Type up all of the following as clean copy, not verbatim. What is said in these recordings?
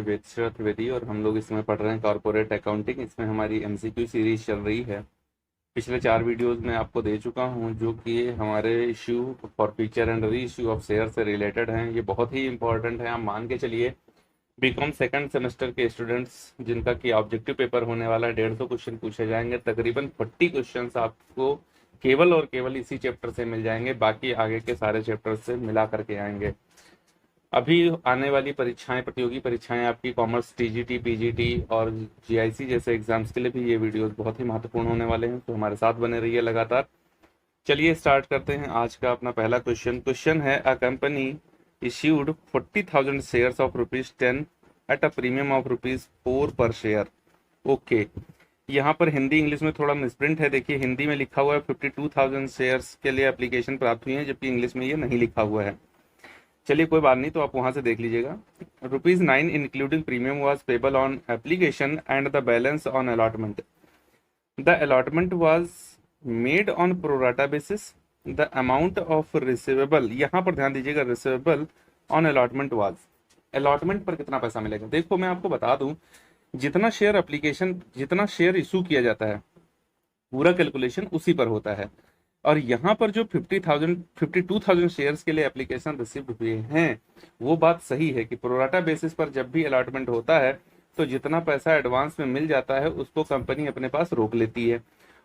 वेदश्वर त्रिवेदी और हम लोग इसमें पढ़ रहे हैं कॉर्पोरेट अकाउंटिंग। इसमें हमारी एमसीक्यू सीरीज चल रही है। पिछले 4 वीडियोस में आपको दे चुका हूं जो कि हमारे issue for feature and re issue of share से रिलेटेड हैं। ये बहुत ही इंपॉर्टेंट है। आप मान के चलिए बीकॉम सेकंड सेमेस्टर के स्टूडेंट्स जिनका कि ऑब्जेक्टिव पेपर होने वाला है, 150 क्वेश्चन पूछे जाएंगे। तकरीबन 40 क्वेश्चन आपको केवल और केवल इसी चैप्टर से मिल जाएंगे, बाकी आगे के सारे चैप्टर से मिला करके आएंगे। अभी आने वाली परीक्षाएं, प्रतियोगी परीक्षाएं आपकी कॉमर्स, टीजीटी, पीजीटी और जीआईसी जैसे एग्जाम्स के लिए भी ये वीडियोस बहुत ही महत्वपूर्ण होने वाले हैं, तो हमारे साथ बने रहिए लगातार। चलिए स्टार्ट करते हैं आज का अपना पहला क्वेश्चन है a company issued 40,000 shares of ₹10 at a premium of ₹4 पर शेयर। ओके, यहाँ पर हिंदी इंग्लिश में थोड़ा मिसप्रिंट है। देखिए हिंदी में लिखा हुआ है 52,000 शेयर्स के लिए एप्लीकेशन प्राप्त हुई है, जबकि इंग्लिश में ये नहीं लिखा हुआ है। चलिए कोई बात नहीं, तो आप वहां से देख लीजिएगा। ₹9 including premium was payable on application and the balance on allotment. The allotment was made on pro rata basis. The amount of receivable, यहाँ पर ध्यान दीजिएगा, receivable on allotment was. Allotment पर कितना पैसा मिलेगा? देखो मैं आपको बता दूं, जितना शेयर इशू किया जाता है पूरा कैलकुलेशन उसी पर होता है। और यहाँ पर जो 52,000 शेयर्स के लिए एप्लीकेशन रिसीव हुए हैं, वो बात सही है कि प्रोराटा बेसिस पर जब भी अलॉटमेंट होता है तो जितना पैसा एडवांस में मिल जाता है उसको कंपनी अपने पास रोक लेती है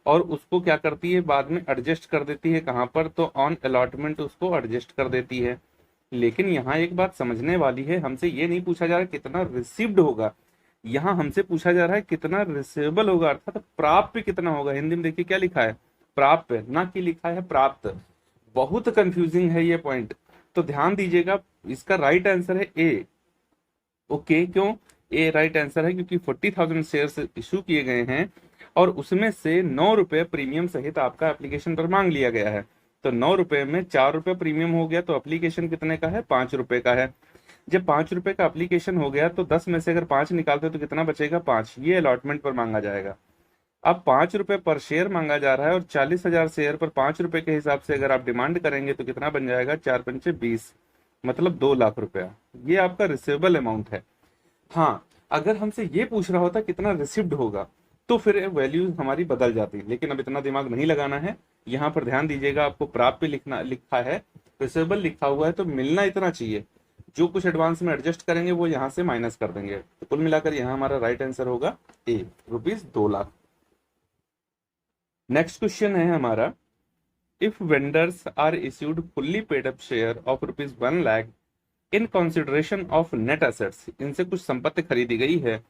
और उसको क्या करती है, बाद में एडजस्ट कर देती है। कहाँ पर? तो ऑन अलॉटमेंट उसको एडजस्ट कर देती है। लेकिन यहाँ एक बात समझने वाली है, हमसे ये नहीं पूछा जा रहा कितना रिसीव्ड होगा, यहाँ हमसे पूछा जा रहा है कितना रिसीवेबल होगा, अर्थात प्राप्य कितना होगा। हिंदी में देखिए क्या लिखा है, प्राप्य, ना कि लिखा है प्राप्त। बहुत कंफ्यूजिंग है ये पॉइंट, तो ध्यान दीजिएगा। इसका राइट आंसर है ए। ओके, क्यों ए राइट आंसर है? क्योंकि 40,000 शेयर्स इशू किए गए हैं और उसमें से ₹9 प्रीमियम सहित आपका एप्लीकेशन पर मांग लिया गया है। तो ₹9 में ₹4 प्रीमियम हो गया, तो एप्लीकेशन कितने का है? ₹5 का है। जब ₹5 का एप्लीकेशन हो गया तो 10 में से अगर 5 निकालते तो कितना बचेगा? 5। ये अलॉटमेंट पर मांगा जाएगा। अब ₹5 पर शेयर मांगा जा रहा है और 40,000 शेयर पर ₹5 के हिसाब से अगर आप डिमांड करेंगे तो कितना बन जाएगा? 4 पंचे 20, मतलब 2 लाख रुपया। ये आपका रिसीवेबल अमाउंट है। हाँ, अगर हमसे ये पूछ रहा होता कितना रिसिव्ड होगा तो फिर वैल्यू हमारी बदल जाती, लेकिन अब इतना दिमाग नहीं लगाना है। यहाँ पर ध्यान दीजिएगा, आपको प्राप्य लिखा है, रिसीवेबल लिखा हुआ है, तो मिलना इतना चाहिए। जो कुछ एडवांस में एडजस्ट करेंगे वो यहाँ से माइनस कर देंगे, तो कुल मिलाकर यहाँ हमारा राइट आंसर होगा ए, ₹2 लाख। नेक्स्ट क्वेश्चन है हमारा, if vendors are issued fully paid up share of ₹1 lakh in consideration of net assets. इनसे कुछ संपत्ति खरीदी गई है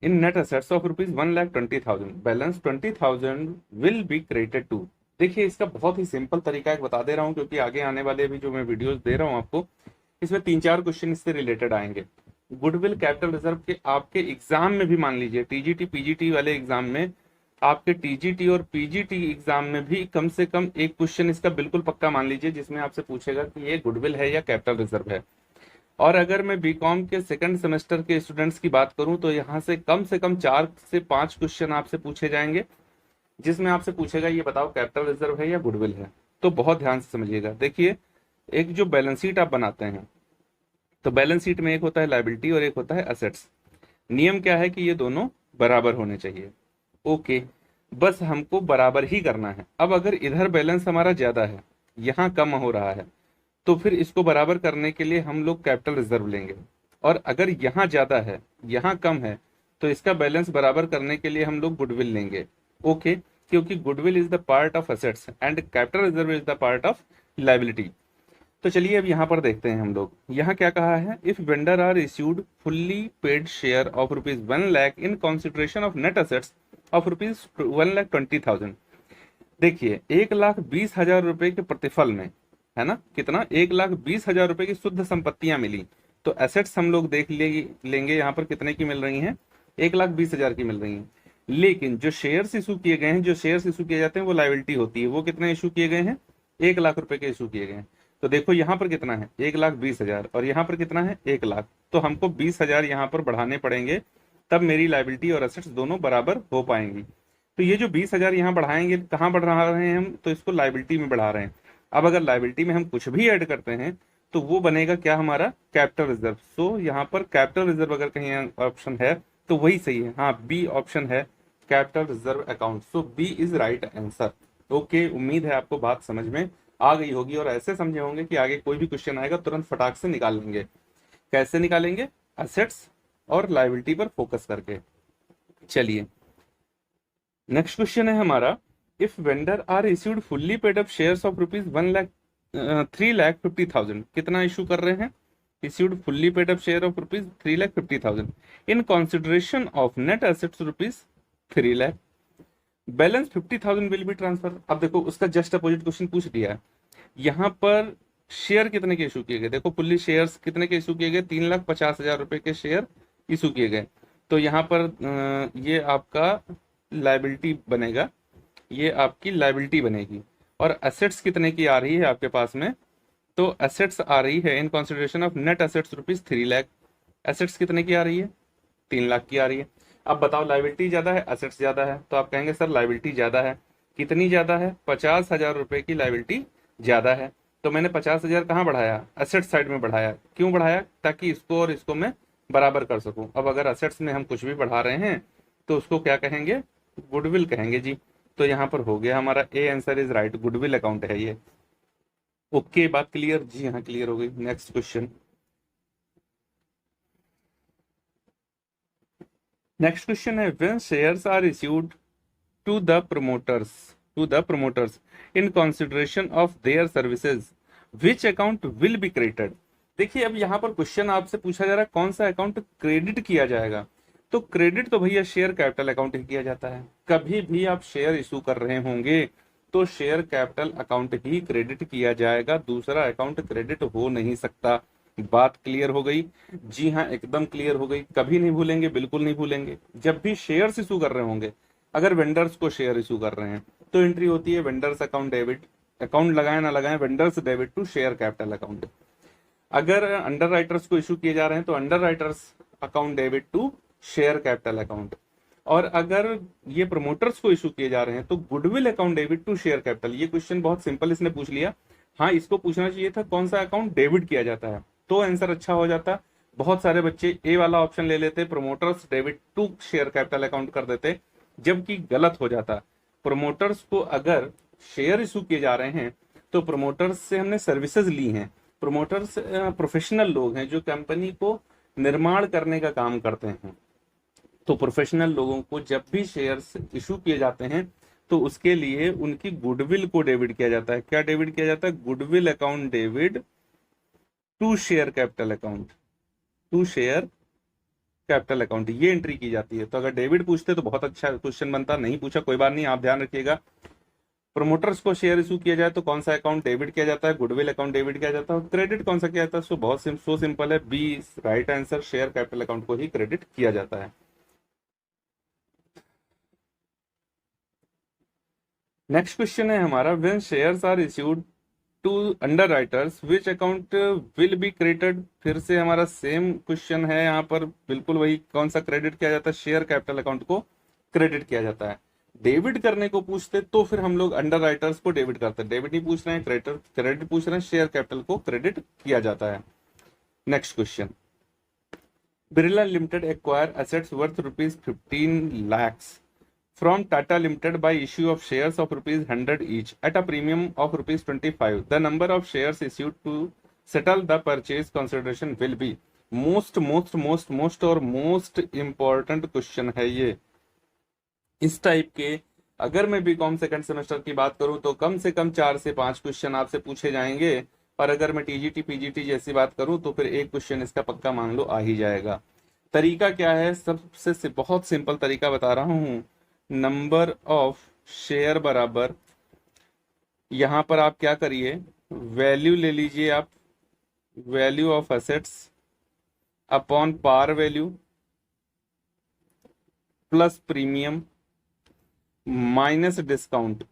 in net assets of ₹1,20,000, balance 20,000 will be credited to. देखिए इसका बहुत ही सिंपल तरीका एक बता दे रहा हूं, क्योंकि आगे आने वाले भी जो मैं वीडियोस दे रहा हूं आपको, इसमें 3-4 क्वेश्चन इससे रिलेटेड आएंगे। गुडविल कैपिटल रिजर्व के आपके एग्जाम में भी, मान लीजिए टीजीटी पीजीटी वाले एग्जाम में, आपके टीजीटी और पीजीटी एग्जाम में भी कम से कम एक क्वेश्चन इसका बिल्कुल पक्का मान लीजिए, जिसमें आपसे पूछेगा कि ये गुडविल है या कैपिटल रिजर्व है। और अगर मैं बीकॉम के सेकंड सेमेस्टर के स्टूडेंट्स की बात करूं तो यहाँ से कम 4 से 5 क्वेश्चन आपसे पूछे जाएंगे, जिसमें आपसे पूछेगा ये बताओ कैपिटल रिजर्व है या गुडविल है। तो बहुत ध्यान से समझिएगा। देखिए एक जो बैलेंस शीट आप बनाते हैं, तो बैलेंस शीट में एक होता है लायबिलिटी और एक होता है असेट्स। नियम क्या है कि ये दोनों बराबर होने चाहिए। ओके, बस हमको बराबर ही करना है। अब अगर इधर बैलेंस हमारा ज्यादा है, यहाँ कम हो रहा है, तो फिर इसको बराबर करने के लिए हम लोग कैपिटल रिजर्व लेंगे। और अगर यहाँ ज्यादा है यहाँ कम है, तो इसका बैलेंस बराबर करने के लिए हम लोग गुडविल लेंगे। ओके, क्योंकि goodwill is the part of assets and capital reserve is the part of liability. तो चलिए अब यहाँ पर देखते हैं हम लोग, यहाँ क्या कहा है, if vendor are issued fully paid share of ₹1 lakh in consideration of net assets of ₹1,20,000। देखिए 1,20,000 रुपए के प्रतिफल में, है ना, कितना? 1,20,000 रुपए की शुद्ध संपत्तियां मिली। तो एसेट्स हम लोग देख लेंगे यहाँ पर कितने की मिल रही हैं, 1,20,000 की मिल रही हैं। लेकिन जो शेयर्स इशू किए गए हैं, जो शेयर्स इशू किए जाते हैं वो लायबिलिटी होती है। वो कितने इशू किए गए हैं? 1 लाख रुपए के इशू किए गए हैं। तो देखो यहाँ पर कितना है, 1,20,000, और यहाँ पर कितना है, 1 लाख। तो हमको 20,000 यहाँ पर बढ़ाने पड़ेंगे, तब मेरी लायबिलिटी और एसेट्स दोनों बराबर हो पाएंगी। तो ये जो 20,000 यहाँ बढ़ाएंगे, कहाँ बढ़ा रहे हैं हम? तो इसको लायबिलिटी में बढ़ा रहे हैं। अब अगर लायबिलिटी में हम कुछ भी ऐड करते हैं तो वो बनेगा क्या, हमारा कैपिटल रिजर्व। सो यहाँ पर कैपिटल रिजर्व अगर कहीं ऑप्शन है तो वही सही है। हाँ, बी ऑप्शन है capital reserve account. So B is right answer. Okay, उम्मीद है आपको बात समझ में आ गई होगी और ऐसे समझे होंगे कि आगे कोई भी क्वेश्चन आएगा तुरंत फटाक से निकाल लेंगे। कैसे निकालेंगे, एसेट्स और लायबिलिटी पर फोकस करके। चलिए नेक्स्ट क्वेश्चन है हमारा, if vendor are issued fully paid up shares of rupees 3,50,000, कितना इशू कर रहे हैं, issued fully paid up share of rupees 3,50,000 in consideration of net assets rupees 3 lakh, balance 50,000 will be transfer. अब देखो उसका जस्ट अपोजिट क्वेश्चन पूछ दिया है। यहाँ पर शेयर कितने के इशू किए गए, देखो फुल्ली शेयर्स कितने के इशू किए गए, 3,50,000 रुपए के शेयर इशू किए गए। तो यहाँ पर ये आपका लायबिलिटी बनेगा, ये आपकी लायबिलिटी बनेगी। और एसेट्स कितने की आ रही है आपके पास में, तो एसेट्स आ रही है इन consideration of net assets rupees 3 lakh. Assets कितने की आ रही है, 3 लाख की आ रही है। अब बताओ लायबिलिटी ज्यादा है एसेट्स ज्यादा है, तो आप कहेंगे सर लायबिलिटी ज्यादा है। कितनी ज्यादा है, 50,000 रुपए की लायबिलिटी ज्यादा है। तो मैंने 50,000 कहाँ बढ़ाया, एसेट साइड में बढ़ाया। क्यों बढ़ाया, ताकि इसको और इसको मैं बराबर कर सकूं। अब अगर एसेट्स में हम कुछ भी बढ़ा रहे हैं तो उसको क्या कहेंगे, गुडविल कहेंगे जी। तो यहाँ पर हो गया हमारा A answer is right, goodwill account है ये। ओके, बात क्लियर, जी हाँ क्लियर हो गई। नेक्स्ट क्वेश्चन, नेक्स्ट क्वेश्चन है, when shares are issued to the promoters in consideration of their services which account will be credited। देखिए अब यहाँ पर क्वेश्चन आपसे पूछा जा रहा है कौन सा अकाउंट क्रेडिट किया जाएगा। तो क्रेडिट तो भैया शेयर कैपिटल अकाउंट ही किया जाता है। कभी भी आप शेयर इशू कर रहे होंगे तो शेयर कैपिटल अकाउंट ही क्रेडिट किया जाएगा, दूसरा अकाउंट क्रेडिट हो नहीं सकता। बात क्लियर हो गई, जी हाँ एकदम क्लियर हो गई। कभी नहीं भूलेंगे, बिल्कुल नहीं भूलेंगे। जब भी शेयर्स इशू कर रहे होंगे, अगर वेंडर्स को शेयर इशू कर रहे हैं तो एंट्री होती है वेंडर्स अकाउंट डेबिट, अकाउंट लगाए ना लगाए vendors debit to share capital account. अगर अंडर राइटर्स को इशू किए जा रहे हैं तो underwriters account debit to share capital account. और अगर ये प्रमोटर्स को इशू किए जा रहे हैं तो goodwill account debit to share capital. ये क्वेश्चन बहुत सिंपल इसने पूछ लिया। हाँ, इसको पूछना चाहिए था कौन सा अकाउंट डेबिट किया जाता है, तो आंसर अच्छा हो जाता। बहुत सारे बच्चे ए वाला ऑप्शन ले लेते, promoters debit to share capital account कर देते, जबकि गलत हो जाता। प्रोमोटर्स को अगर शेयर इशू किए जा रहे हैं तो प्रोमोटर्स से हमने सर्विसेज ली हैं। प्रोमोटर्स प्रोफेशनल लोग हैं जो कंपनी को निर्माण करने का काम करते हैं। तो प्रोफेशनल लोगों को जब भी शेयर्स इशू किए जाते हैं तो उसके लिए उनकी गुडविल को डेबिट किया जाता है। क्या डेबिट किया जाता है, goodwill account debit to share capital account, to share capital account, ये एंट्री की जाती है। तो अगर डेबिट पूछते तो बहुत अच्छा क्वेश्चन बनता, नहीं पूछा कोई बात नहीं, आप ध्यान रखिएगा। प्रोमोटर्स को शेयर इशू किया जाए तो कौन सा अकाउंट डेबिट किया जाता है, गुडविल अकाउंट डेबिट किया जाता है। क्रेडिट कौन सा किया जाता है, सो बहुत सो सिंपल है, B right answer, share capital account को ही क्रेडिट किया जाता है। नेक्स्ट क्वेश्चन है हमारा, when shares are issued to underwriters which account will be credited. फिर से हमारा सेम क्वेश्चन है यहाँ पर, बिल्कुल वही, कौन सा क्रेडिट किया जाता है, शेयर कैपिटल अकाउंट को क्रेडिट किया जाता है। डेबिट करने को पूछते तो फिर हम लोग अंडर राइटर्स को डेबिट करते हैं, डेबिट नहीं पूछ रहे हैं, क्रेडिट पूछ रहे हैं, शेयर कैपिटल को क्रेडिट किया जाता है। Next question, Birla limited acquire assets worth ₹15 lakhs from Tata Limited by issue of shares of ₹100 each at a premium of ₹25. The number of shares issued to settle the purchase consideration will be। Most और most important question है ये। इस type के अगर मैं BCom second semester की बात करूं तो कम से कम 4 से 5 क्वेश्चन आपसे पूछे जाएंगे, और अगर मैं टीजीटी पीजीटी जैसी बात करूं तो फिर एक क्वेश्चन इसका पक्का मान लो आ ही जाएगा। तरीका क्या है, सबसे बहुत सिंपल तरीका बता रहा हूं। नंबर ऑफ शेयर बराबर, यहां पर आप क्या करिए, वैल्यू ले लीजिए आप, value of assets upon par value plus premium minus discount.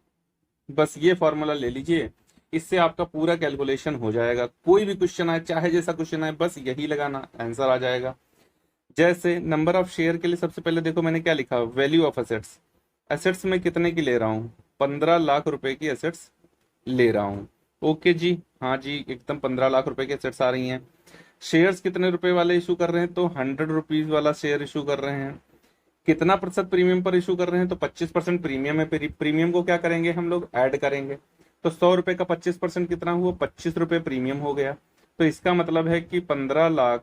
बस ये फॉर्मूला ले लीजिए, इससे आपका पूरा कैलकुलेशन हो जाएगा। कोई भी क्वेश्चन आए, चाहे जैसा क्वेश्चन आए, बस यही लगाना, आंसर आ जाएगा। जैसे नंबर ऑफ शेयर के लिए सबसे पहले देखो मैंने क्या लिखा, वैल्यू ऑफ एसेट्स। एसेट्स में कितने की ले रहा हूं, 15 लाख रुपए की एसेट्स ले रहा हूं। ओके जी, हाँ जी, एकदम 15 लाख रुपए के सेट्स आ रही हैं। शेयर्स कितने रुपए वाले इशू कर रहे हैं? तो 100 रुपीज वाला शेयर इशू कर रहे हैं। कितना प्रतिशत प्रीमियम पर इशू कर रहे हैं? तो 25% प्रीमियम है। प्रीमियम को क्या करेंगे हम लोग? ऐड करेंगे। तो 100 रुपए का 25% कितना हुआ? 25 रुपए प्रीमियम हो गया। तो इसका मतलब है कि 15 लाख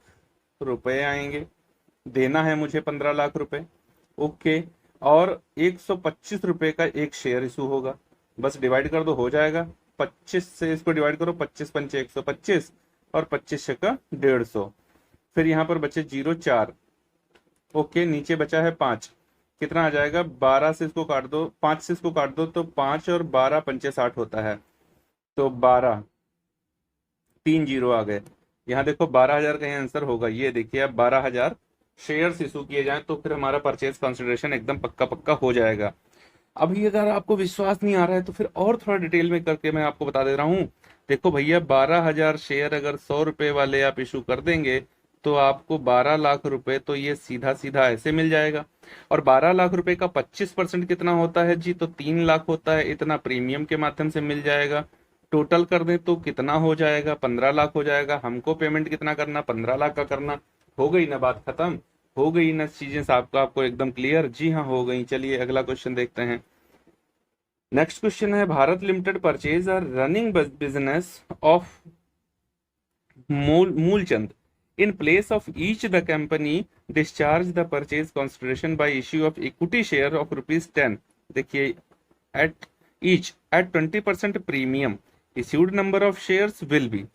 रुपए आएंगे, देना है मुझे 15 लाख रुपए। ओके। और 125 रुपए का एक शेयर इशू होगा। बस डिवाइड कर दो, हो जाएगा। 25 से इसको डिवाइड करो, 25 पंचे 125, और 25 का 150। फिर यहाँ पर बचे 0 4। ओके, नीचे बचा है 5। कितना आ जाएगा? 12 से इसको काट दो, 5 से इसको काट दो, तो 5 और 12 पंचे 60 होता है। तो 12, 3 जीरो आ गए। यहाँ देखो 12,000 का आंसर होगा। ये देखिए, अब 12,000 शेयर्स इशू किए जाएं तो फिर हमारा परचेज कंसिडरेशन एकदम पक्का पक्का हो जाएगा। अभी अगर आपको विश्वास नहीं आ रहा है तो फिर और थोड़ा डिटेल में करके मैं आपको बता दे रहा हूँ। देखो भैया, 12,000 शेयर अगर 100 रुपए वाले आप इशू कर देंगे तो आपको 12 लाख रुपए तो ये सीधा सीधा ऐसे मिल जाएगा। और 12 लाख रुपए का 25% कितना होता है जी? तो 3 लाख होता है। इतना प्रीमियम के माध्यम से मिल जाएगा। टोटल कर दें तो कितना हो जाएगा? 15 लाख हो जाएगा। हमको पेमेंट कितना करना? 15 लाख का करना। हो गई ना बात खत्म? हो गई ना चीजें आपको एकदम क्लियर? जी हाँ, हो गई। चलिए अगला क्वेश्चन देखते हैं। नेक्स्ट क्वेश्चन है, Bharat limited purchase a running business of Moolchand. In place of each the company discharge the purchase consideration bye issue of equity share of ₹10। देखिए, at each eight 20% premium, issued number of shares will be.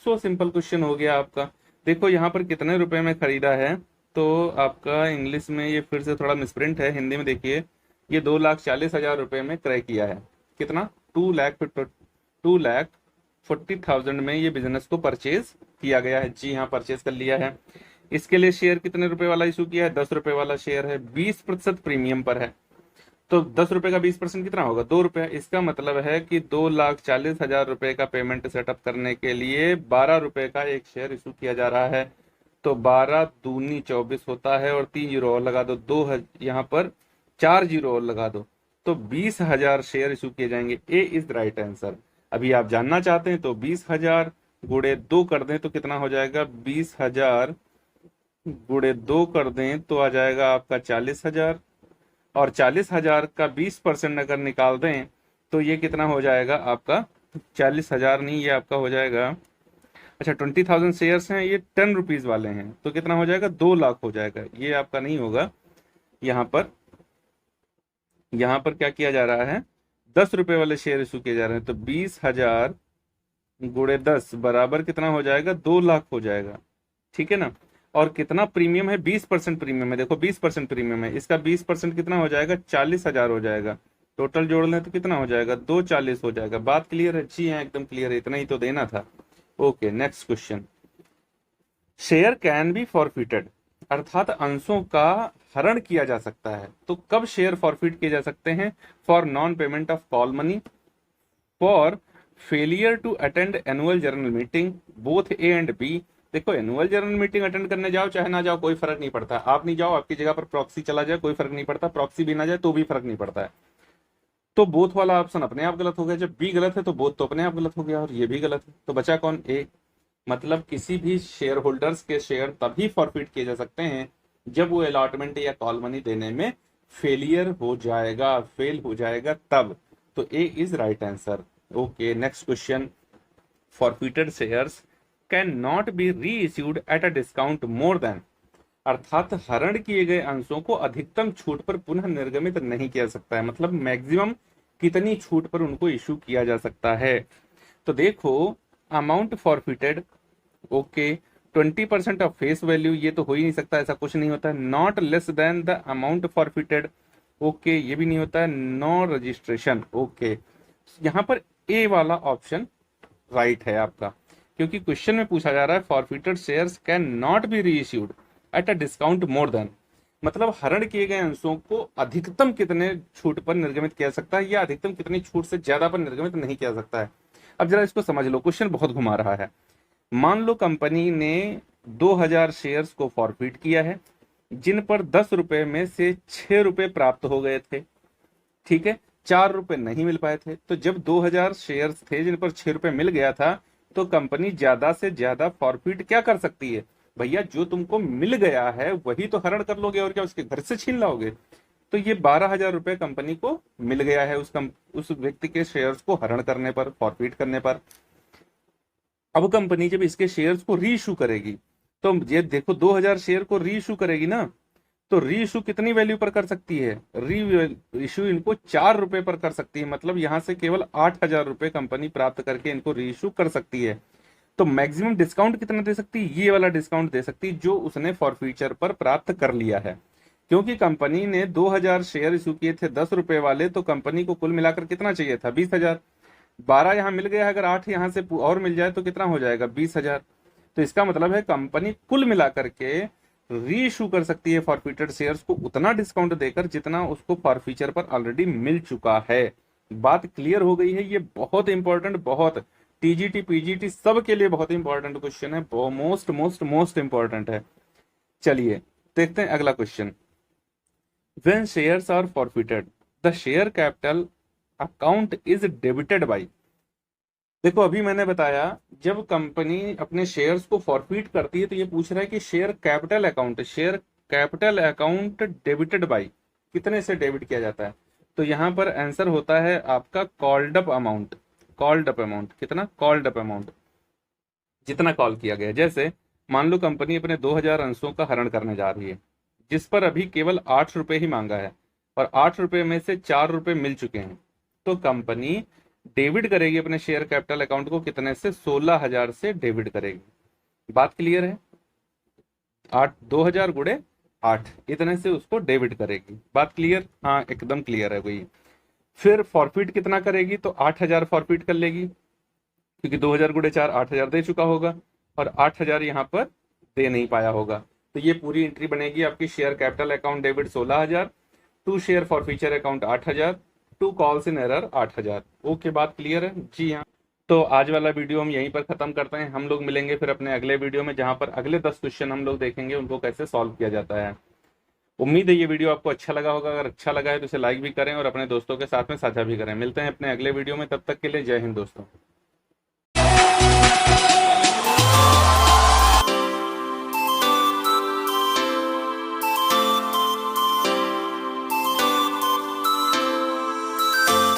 So simple question हो गया आपका। देखो यहाँ पर कितने रुपए में खरीदा है? तो आपका इंग्लिश में ये फिर से थोड़ा मिसप्रिंट है, हिंदी में देखिए। ये 2,40,000 रुपए में क्रय किया है। कितना? 2,40,000 में ये बिजनेस को परचेज किया गया है। जी हाँ, परचेज कर लिया है। इसके लिए शेयर कितने रुपए वाला इशू किया है? 10 रुपए वाला शेयर है, 20% प्रीमियम पर है। तो 10 रुपए का 20% कितना होगा? 2 रुपए। इसका मतलब है कि 2,40,000 रुपए का पेमेंट सेटअप करने के लिए 12 रुपए का एक शेयर इशू किया जा रहा है। तो 12 दूनी 24 होता है, और 3 जीरो और लगा दो, यहाँ पर 4 जीरो और लगा दो, तो 20,000 शेयर इशू किए जाएंगे। ए इज राइट आंसर। अभी आप जानना चाहते हैं तो 20,000 गुणे 2 कर दें तो कितना हो जाएगा? 20,000 गुणे 2 कर दें तो आ जाएगा आपका 40,000। और 40,000 का 20% अगर निकाल दें तो ये कितना हो जाएगा आपका? 40,000 नहीं, ये आपका हो जाएगा, अच्छा 20,000 शेयर्स हैं, ये 10 रुपीज वाले हैं, तो कितना हो जाएगा? 2 लाख हो जाएगा। ये आपका नहीं होगा। यहाँ पर क्या किया जा रहा है? 10 रुपए वाले शेयर इशू किए जा रहे हैं। तो 20,000 गुणे 10 बराबर कितना हो जाएगा? 2 लाख हो जाएगा। ठीक है ना? और कितना प्रीमियम है? 20% प्रीमियम है। देखो 20% प्रीमियम है, इसका 20% कितना हो जाएगा? 40,000 हो जाएगा। टोटल जोड़ लें तो कितना हो जाएगा? 240 हो जाएगा। बात क्लियर है? जी हाँ, एकदम क्लियर है। इतना ही तो देना था। Okay, next question. Share can be forfeited, अर्थात अंशों का हरण किया जा सकता है। तो कब शेयर फॉरफिट किए जा सकते हैं? For non payment of call money, for failure to attend annual general meeting, both A and B. देखो, एनुअल जनरल मीटिंग अटेंड करने जाओ चाहे ना जाओ कोई फर्क नहीं पड़ता। आप नहीं जाओ, आपकी जगह पर प्रॉक्सी चला जाए, कोई फर्क नहीं पड़ता। प्रॉक्सी भी ना जाए तो भी फर्क नहीं पड़ता है। तो बोथ वाला ऑप्शन अपने आप गलत हो गया। जब बी गलत है तो बोथ तो अपने आप गलत हो गया, और ये भी गलत है। तो बचा कौन? ए। मतलब किसी भी शेयर होल्डर्स के शेयर तभी फॉरफिट किए जा सकते हैं जब वो अलॉटमेंट या कॉल मनी देने में फेलियर हो जाएगा, फेल हो जाएगा तब। तो A is right answer. Okay, next question. Forfeited shares can not be reissued at a discount more than, अर्थात हरण किए गए अंशों को अधिकतम छूट पर पुनः निर्गमित नहीं किया सकता है। मतलब मैक्सिमम कितनी छूट पर उनको इशू किया जा सकता है? तो देखो, amount forfeited, okay, 20% of face value, ये तो हो ही नहीं सकता, ऐसा कुछ नहीं होता है। Not less than the amount forfeited, okay, ये भी नहीं होता है। No registration, okay. यहाँ पर ए वाला ऑप्शन राइट है आपका, क्योंकि क्वेश्चन में पूछा जा रहा है forfeited shares can not be reissued at a discount more than, मतलब हरण किए गए अंशों को अधिकतम कितने छूट पर निर्गमित किया सकता है, या अधिकतम कितनी छूट से ज्यादा पर निर्गमित नहीं किया सकता है। अब जरा इसको समझ लो, क्वेश्चन बहुत घुमा रहा है। मान लो कंपनी ने 2,000 शेयर्स को फॉरफिट किया है, जिन पर 10 रुपए में से 6 रुपए प्राप्त हो गए थे। ठीक है, ₹4 नहीं मिल पाए थे। तो जब 2000 शेयर्स थे जिन पर ₹6 मिल गया था, तो कंपनी ज्यादा से ज्यादा फॉरफिट क्या कर सकती है? भैया जो तुमको मिल गया है वही तो हरण कर लोगे, और क्या उसके घर से छीन लाओगे? तो ये ₹12,000 कंपनी को मिल गया है उस व्यक्ति के शेयर्स को हरण करने पर, फॉरफिट करने पर। अब कंपनी जब इसके शेयर्स को री इशू करेगी, तो ये देखो 2000 शेयर को री इशू करेगी ना, तो री इशू कितनी वैल्यू पर कर सकती है? री इशू इनको ₹4 पर कर सकती है। मतलब यहां से केवल ₹8,000 कंपनी प्राप्त करके इनको री इशू कर सकती है। तो मैक्सिमम डिस्काउंट कितना दे सकती है? ये वाला डिस्काउंट दे सकती है जो उसने फॉरफीचर पर प्राप्त कर लिया है। क्योंकि कंपनी ने 2000 शेयर इशू किए थे ₹10 वाले, तो कंपनी को कुल मिलाकर कितना चाहिए था? 20,000। 12 यहाँ मिल गया है, अगर 8 यहाँ से और मिल जाए तो कितना हो जाएगा? 20,000। तो इसका मतलब है कंपनी कुल मिलाकर के री इशू कर सकती है फॉरफिटेड शेयर्स को उतना डिस्काउंट देकर जितना उसको फॉरफीचर पर ऑलरेडी मिल चुका है। बात क्लियर हो गई है? ये बहुत इंपॉर्टेंट, बहुत टीजीटी पीजीटी सब के लिए बहुत इंपॉर्टेंट क्वेश्चन है, मोस्ट मोस्ट मोस्ट इंपॉर्टेंट है। चलिए देखते हैं अगला question. When shares are forfeited, the share capital account is debited by। देखो अभी मैंने बताया, जब कंपनी अपने शेयर्स को फॉरफिट करती है तो ये पूछ रहा है कि share capital account debited bye, कितने से डेबिट किया जाता है? तो यहां पर आंसर होता है आपका called up amount. Called up amount कितना? कॉल्ड अप अमाउंट जितना कॉल किया गया। जैसे मान लो कंपनी अपने 2000 अंशों का हरण करने जा रही है, जिस पर अभी केवल ₹8 ही मांगा है, और ₹8 में से ₹4 मिल चुके हैं, तो कंपनी डेबिट करेगी अपने शेयर कैपिटल अकाउंट को कितने से? 16,000 से डेबिट करेगी। बात क्लियर है? 2000 गुणे 8 इतने से उसको डेबिट करेगी। बात क्लियर? हाँ एकदम क्लियर है भाई। फिर फॉरफिट कितना करेगी? तो 8,000 फॉरफिट कर लेगी, क्योंकि 2000 गुणे 4 8,000 दे चुका होगा, और 8,000 यहाँ पर दे नहीं पाया होगा। तो ये पूरी एंट्री बनेगी आपकी share capital account debit 16,000, to share forfeiture account 8,000, to calls in arrear 8,000। Okay, बात क्लियर है? जी हाँ। तो आज वाला वीडियो हम यहीं पर खत्म करते हैं। हम लोग मिलेंगे फिर अपने अगले वीडियो में, जहां पर अगले 10 क्वेश्चन हम लोग देखेंगे उनको कैसे सॉल्व किया जाता है। उम्मीद है ये वीडियो आपको अच्छा लगा होगा। अगर अच्छा लगा है तो इसे लाइक भी करें और अपने दोस्तों के साथ में साझा भी करें। मिलते हैं अपने अगले वीडियो में, तब तक के लिए जय हिंद दोस्तों।